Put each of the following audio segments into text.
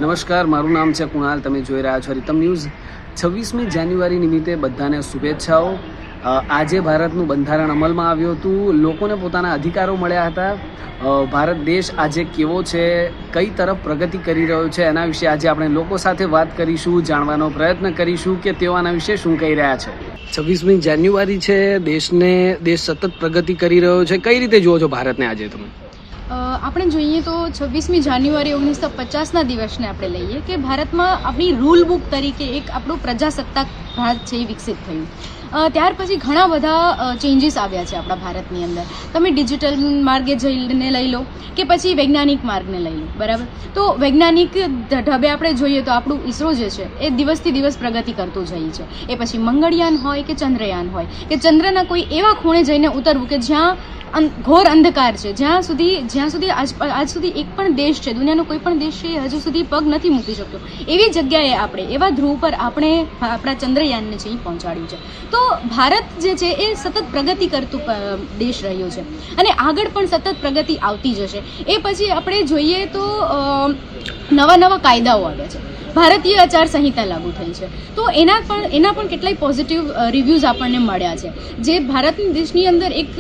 નમસ્કાર, મારું નામ છે કુણાલ. તમે જોઈ રહ્યા છો રીતમ ન્યૂઝ. 26મી જાન્યુઆરી નિમિત્તે બધાને શુભેચ્છાઓ. આજે ભારતનું બંધારણ અમલમાં આવ્યું હતું. લોકોને પોતાના અધિકારો મળ્યા હતા. ભારત દેશ આજે કેવો છે, કઈ તરફ પ્રગતિ કરી રહ્યો છે, એના વિશે આજે આપણે લોકો સાથે વાત કરીશું, જાણવાનો પ્રયત્ન કરીશું કે તેઓ આના વિશે શું કહી રહ્યા છે. 26મી જાન્યુઆરી છે, દેશ સતત પ્રગતિ કરી રહ્યો છે. કઈ રીતે જુઓ છો ભારતને આજે તમે? આપણે જોઈએ તો 26મી જાન્યુઆરી 1950ના દિવસને આપણે લઈએ કે ભારતમાં આપણી રૂલ બુક તરીકે એક આપણું પ્રજાસત્તાક ભારત છે એ વિકસિત થયું. ત્યાર પછી ઘણા બધા ચેન્જીસ આવ્યા છે આપણા ભારતની અંદર. તમે ડિજિટલ માર્ગે જઈને લઈ લો કે પછી વૈજ્ઞાનિક માર્ગને લઈ લો, બરાબર. તો વૈજ્ઞાનિક ઢબે આપણે જોઈએ તો આપણું ઈસરો જે છે એ દિવસથી દિવસ પ્રગતિ કરતું જાય છે. એ પછી મંગળયાન હોય કે ચંદ્રયાન હોય કે ચંદ્રના કોઈ એવા ખૂણે જઈને ઉતરવું કે જ્યાં ઘોર અંધકાર છે, જ્યાં સુધી આજ સુધી એક પણ દેશ છે, દુનિયાનો કોઈ પણ દેશ છે હજુ સુધી પગ નથી મૂકી શક્યો, એવી જગ્યાએ આપણે એવા ધ્રુવ પર આપણે આપણા ચંદ્રયાનને છે એ પહોંચાડ્યું છે. તો ભારત જે છે એ સતત પ્રગતિ કરતું દેશ રહ્યો છે અને આગળ પણ સતત પ્રગતિ આવતી જશે. એ પછી આપણે જોઈએ તો નવા કાયદાઓ આવ્યા છે, ભારતીય આચાર સંહિતા લાગુ થઈ છે. તો એના પણ કેટલાય પોઝિટિવ રિવ્યૂઝ આપણને મળ્યા છે. જે ભારત દેશની અંદર એક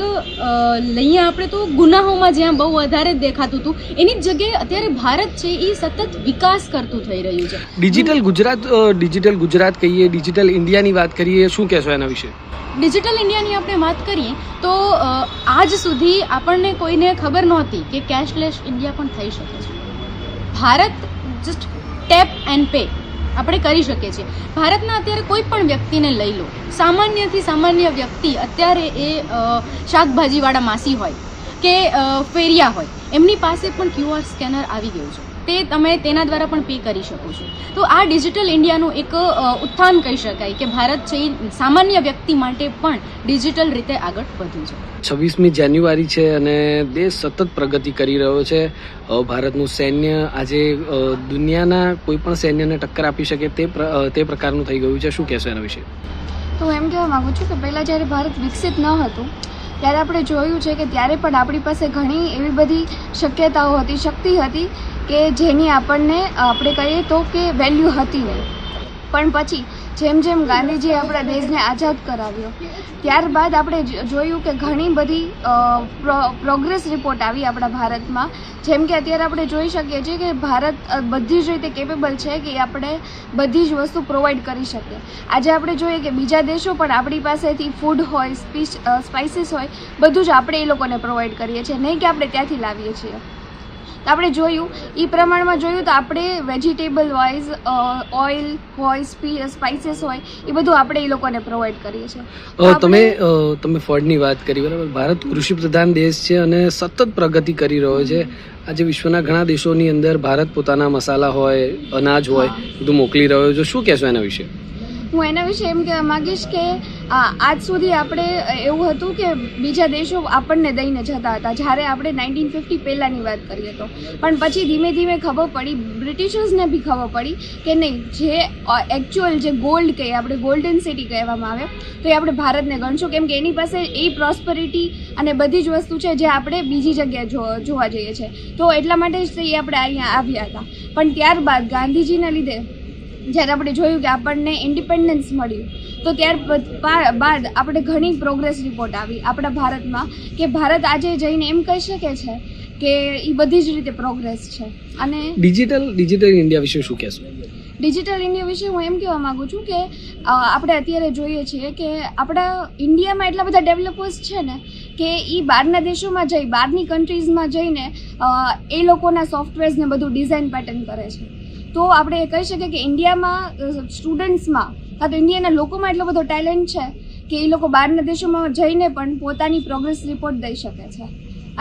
લઈએ આપણે તો ગુનાહોમાં જ્યાં બહુ વધારે દેખાતું હતું, એની જ જગ્યાએ અત્યારે ભારત છે એ સતત વિકાસ કરતું થઈ રહ્યું છે. ડિજિટલ ગુજરાત કહીએ, ડિજિટલ ઇન્ડિયાની વાત કરીએ, શું કહેશો એના વિશે? ડિજિટલ ઇન્ડિયાની આપણે વાત કરીએ તો આજ સુધી આપણને કોઈને ખબર નહોતી કે કેશલેસ ઇન્ડિયા પણ થઈ શકે છે. Bharat just tap and pay આપણે કરી શકીએ છીએ. ભારતના અત્યારે કોઈ પણ વ્યક્તિને લઈ લો, સામાન્યથી સામાન્ય વ્યક્તિ અત્યારે એ શાકભાજીવાળા માસી હોય કે ફેરિયા હોય, એમની પાસે પણ QR સ્કેનર આવી ગયું છે. તે તમે તેના દ્વારા પણ પે કરી શકો છો. તો આ ડિજિટલ ઇન્ડિયાનું એક ઉત્થાન કહી શકાય કે ભારત છે એ સામાન્ય વ્યક્તિ માટે પણ ડિજિટલ રીતે આગળ વધ્યું છે. 26મી જાન્યુઆરી છે અને દેશ સતત પ્રગતિ કરી રહ્યો છે. ભારતનું સૈન્ય આજે દુનિયાના કોઈ પણ સૈન્યને ટક્કર આપી શકે તે પ્રકારનું થઈ ગયું છે. શું કહેશો એના વિશે? તો હું એમ કહેવા માગું છું કે પહેલાં જ્યારે ભારત વિકસિત ન હતું ત્યારે આપણે જોયું છે કે ત્યારે પણ આપણી પાસે ઘણી એવી બધી શક્યતાઓ હતી, શક્તિ હતી કે જેની આપણને આપણે કહીએ તો કે વેલ્યુ હતી નહીં. પણ પછી જેમ ગાંધીજીએ આપણા દેશને આઝાદ કરાવ્યો ત્યારબાદ આપણે જોયું કે ઘણી બધી પ્રોગ્રેસ રિપોર્ટ આવી આપણા ભારતમાં. જેમ કે અત્યારે આપણે જોઈ શકીએ છીએ કે ભારત બધી જ રીતે કેપેબલ છે કે આપણે બધી જ વસ્તુ પ્રોવાઈડ કરી શકીએ. આજે આપણે જોઈએ કે બીજા દેશો પણ આપણી પાસેથી ફૂડ હોય, સ્પાઇસીસ હોય, બધું જ આપણે એ લોકોને પ્રોવાઈડ કરીએ છીએ, નહીં કે આપણે ત્યાંથી લાવીએ છીએ. તો આપણે જોયું એ પ્રમાણમાં જોયું તો આપણે વેજીટેબલ વાઇઝ ઓઇલ હોય, સ્પાઇસીસ હોય, એ બધું આપણે એ લોકોને પ્રોવાઈડ કરીએ છીએ. તમે ફળની વાત કરી, બરાબર. ભારત કૃષિ પ્રધાન દેશ છે અને સતત પ્રગતિ કરી રહ્યો છે. આજે વિશ્વના ઘણા દેશોની અંદર ભારત પોતાના મસાલા હોય, અનાજ હોય, બધું મોકલી રહ્યો છે. શું કહેશો એના વિશે? હું એના વિશે એમ કહેવા માગીશ કે આજ સુધી આપણે એવું હતું કે બીજા દેશો આપણને દઈને જતા હતા, જ્યારે આપણે 1950 પહેલાંની વાત કરીએ તો. પણ પછી ધીમે ધીમે ખબર પડી, બ્રિટિશર્સને બી ખબર પડી કે નહીં, જે એકચ્યુઅલ જે ગોલ્ડ કહીએ આપણે, ગોલ્ડન સિટી કહેવામાં આવે, તો એ આપણે ભારતને ગણશું, કેમ કે એની પાસે એ પ્રોસ્પરિટી અને બધી જ વસ્તુ છે જે આપણે બીજી જગ્યાએ જોવા જઈએ છીએ. તો એટલા માટે જ એ આપણે અહીંયા આવ્યા હતા. પણ ત્યારબાદ ગાંધીજીના લીધે જ્યારે આપણે જોયું કે આપણને ઇન્ડિપેન્ડન્સ મળ્યું, તો ત્યારબાદ આપણે ઘણી પ્રોગ્રેસ રિપોર્ટ આવી આપણા ભારતમાં કે ભારત આજે જઈને એમ કહી શકે છે કે એ બધી જ રીતે પ્રોગ્રેસ છે. અને ડિજિટલ ઇન્ડિયા વિશે શું કહેશો? ડિજિટલ ઇન્ડિયા વિશે હું એમ કહેવા માગું છું કે આપણે અત્યારે જોઈએ છીએ કે આપણા ઇન્ડિયામાં એટલા બધા ડેવલપર્સ છે ને કે એ બહારના દેશોમાં જઈ, બહારની કન્ટ્રીઝમાં જઈને એ લોકોના સોફ્ટવેર્સને બધું ડિઝાઇન પેટર્ન કરે છે. તો આપણે કહી શકીએ કે ઇન્ડિયામાં સ્ટુડન્ટ્સમાં કાં તો ઇન્ડિયાના લોકોમાં એટલો બધો ટેલેન્ટ છે કે એ લોકો બહારના દેશોમાં જઈને પણ પોતાની પ્રોગ્રેસ રિપોર્ટ દઈ શકે છે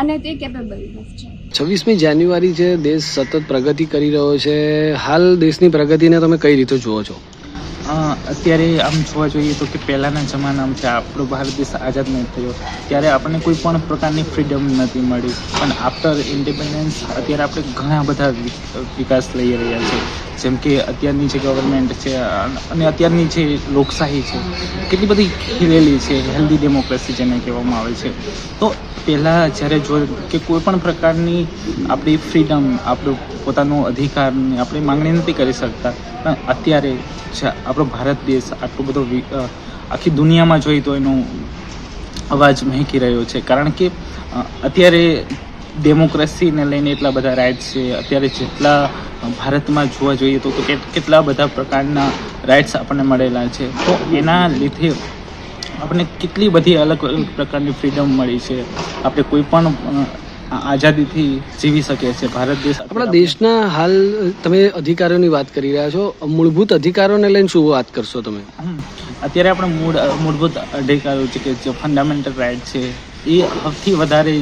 અને તે કેપેબલ છે. 26મી જાન્યુઆરી છે, દેશ સતત પ્રગતિ કરી રહ્યો છે. હાલ દેશની પ્રગતિને તમે કઈ રીતે જુઓ છો? અત્યારે આમ જોવા જોઈએ તો કે પહેલાંના જમાનામાં જે આપણો ભારત દેશ આઝાદ નહીં થયો ત્યારે આપણને કોઈ પણ પ્રકારની ફ્રીડમ નથી મળી. પણ આફ્ટર ઇન્ડિપેન્ડન્સ અત્યારે આપણે ઘણા બધા વિકાસ લઈ રહ્યા છે. જેમ કે અત્યારની જે ગવર્મેન્ટ છે અને અત્યારની જે લોકશાહી છે કેટલી બધી ખીલેલી છે, હેલ્ધી ડેમોક્રેસી જેને કહેવામાં આવે છે. તો પહેલાં જ્યારે જો કે કોઈ પણ પ્રકારની આપણી ફ્રીડમ, આપણું પોતાનો અધિકાર આપણી માંગણી નથી કરી શકતા, પણ અત્યારે આપણો ભારત દેશ આટલો બધો આખી દુનિયામાં જોઈએ તો એનો અવાજ મહેકી રહ્યો છે. કારણ કે અત્યારે ડેમોક્રેસીને લઈને એટલા બધા રાઇટ્સ છે. અત્યારે જેટલા ભારતમાં જોવા જોઈએ તો કેટલા બધા પ્રકારના રાઇટ્સ આપણને મળેલા છે. તો એના લીધે આપણને કેટલી બધી અલગ અલગ પ્રકારની ફ્રીડમ મળી છે. આપણે કોઈ પણ આઝાદીથી જીવી શકીએ છીએ. ભારત દેશ આપણા દેશના હાલ તમે અધિકારોની વાત કરી રહ્યા છો, મૂળભૂત અધિકારોને લઈને શું વાત કરશો તમે? અત્યારે આપણે મૂળભૂત અધિકારો છે કે જે ફંડામેન્ટલ રાઇટ છે એ સૌથી વધારે,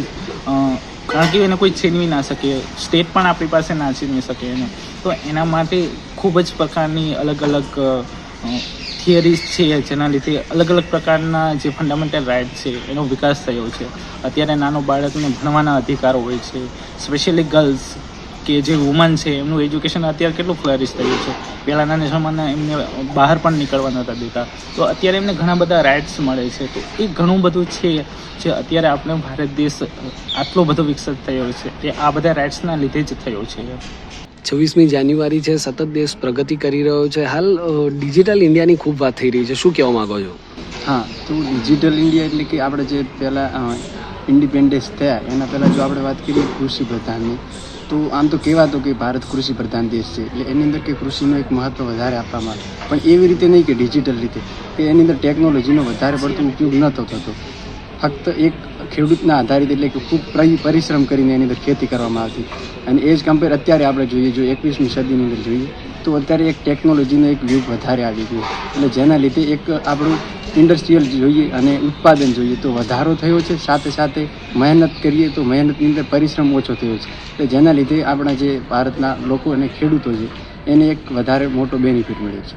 કારણ કે એને કોઈ છીનવી ના શકે, સ્ટેટ પણ આપણી પાસે ના છીનવી શકે એને. તો એના માટે ખૂબ જ પ્રકારની અલગ અલગ થિયરીઝ છે જેના લીધે અલગ અલગ પ્રકારના જે ફંડામેન્ટલ રાઇટ છે એનો વિકાસ થયો છે. અત્યારે નાનો બાળકને ભણવાના અધિકારો હોય છે, સ્પેશિયલી ગર્લ્સ કે જે વુમન છે એમનું એજ્યુકેશન અત્યારે કેટલું ફ્લરિશ થયું છે. પહેલાંના જમાના એમને બહાર પણ નીકળવા નહોતા દેતા, તો અત્યારે એમને ઘણા બધા રાઇટ્સ મળે છે. તો એ ઘણું બધું છે જે અત્યારે આપણો ભારત દેશ આટલો બધો વિકસિત થયો છે એ આ બધા રાઇટ્સના લીધે જ થયો છે. 26મી જાન્યુઆરી છે, સતત દેશ પ્રગતિ કરી રહ્યો છે. હાલ ડિજિટલ ઇન્ડિયાની ખૂબ વાત થઈ રહી છે, શું કહેવા માગો છો? હા, તો ડિજિટલ ઇન્ડિયા એટલે કે આપણે જે પહેલાં ઇન્ડિપેન્ડન્સ થયા એના પહેલાં જો આપણે વાત કરીએ કૃષિ પ્રધાનની, તો આમ તો કહેવાતો કે ભારત કૃષિ પ્રધાન દેશ છે, એટલે એની અંદર કે કૃષિનું એક મહત્ત્વ વધારે આપવામાં આવે, પણ એવી રીતે નહીં કે ડિજિટલ રીતે, કે એની અંદર ટેકનોલોજીનો વધારે પડતો ઉપયોગ નહોતો થતો. ફક્ત એક ખેડૂતના આધારિત, એટલે કે ખૂબ પરિશ્રમ કરીને એની અંદર ખેતી કરવામાં આવતી. અને એ જ કમ્પેર અત્યારે આપણે જોઈએ, જો 21મી સદીની અંદર જોઈએ તો અત્યારે એક ટેકનોલોજીનો એક યુગ વધારે આવી ગયો, એટલે જેના લીધે એક આપણું ઇન્ડસ્ટ્રીયલ જોઈએ અને ઉત્પાદન જોઈએ તો વધારો થયો છે. સાથે સાથે મહેનત કરીએ તો મહેનતની અંદર પરિશ્રમ ઓછો થયો છે, એટલે જેના લીધે આપણા જે ભારતના લોકો અને ખેડૂતો છે એને એક વધારે મોટો બેનિફિટ મળ્યો છે.